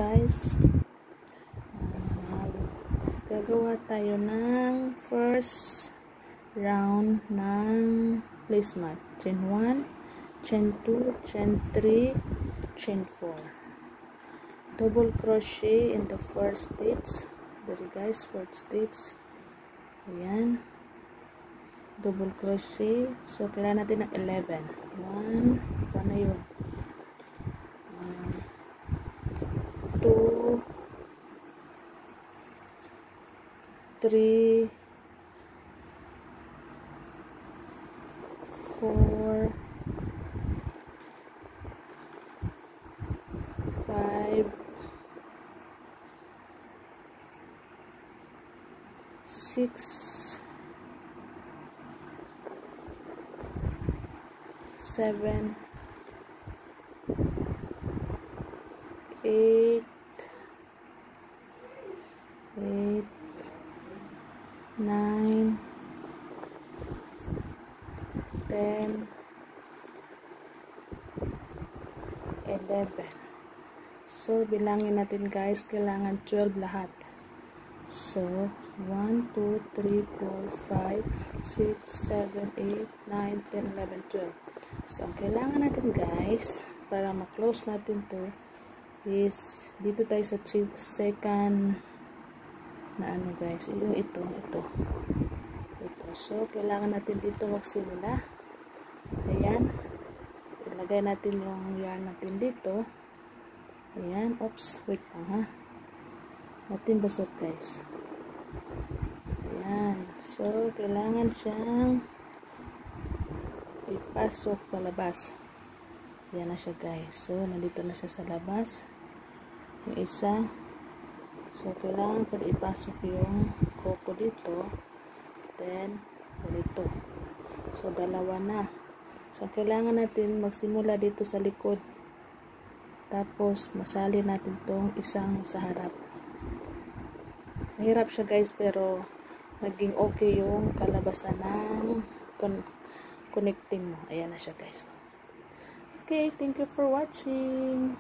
Guys, gagawa tayo ng first round ng placemat. Chain 1, chain 2, chain 3, chain 4. Double crochet in the first stitch. There guys, first stitch. Ayan. Double crochet. So, kailangan natin ng 11. 1 na yun. 2, 3, 4, 5, 6, 7, 8, 9, 10, 11. So, bilangin natin guys, kailangan 12 lahat. So, 1, 2, 3, 4, 5, 6, 7, 8, 9, 10, 11, 12. So, ang kailangan natin guys, para ma-close natin to, is, dito tayo sa second na ano guys, ito. So, kailangan natin dito magsimula. Ayan. Ilagay natin yung yarn natin dito. Ayan. Oops. Wait lang ha. Natin basot guys. Ayan. So, kailangan siyang ipasok palabas. Ayan na siya guys. So, nandito na siya sa labas. Yung isa. So, kailangan ko ipasok yung koko dito. Then, ganito. So, dalawa na. So, kailangan natin magsimula dito sa likod. Tapos, masali natin tong isang sa harap. Mahirap siya guys, pero naging okay yung kalabasan ng connecting mo. Ayan na siya guys. Okay, thank you for watching.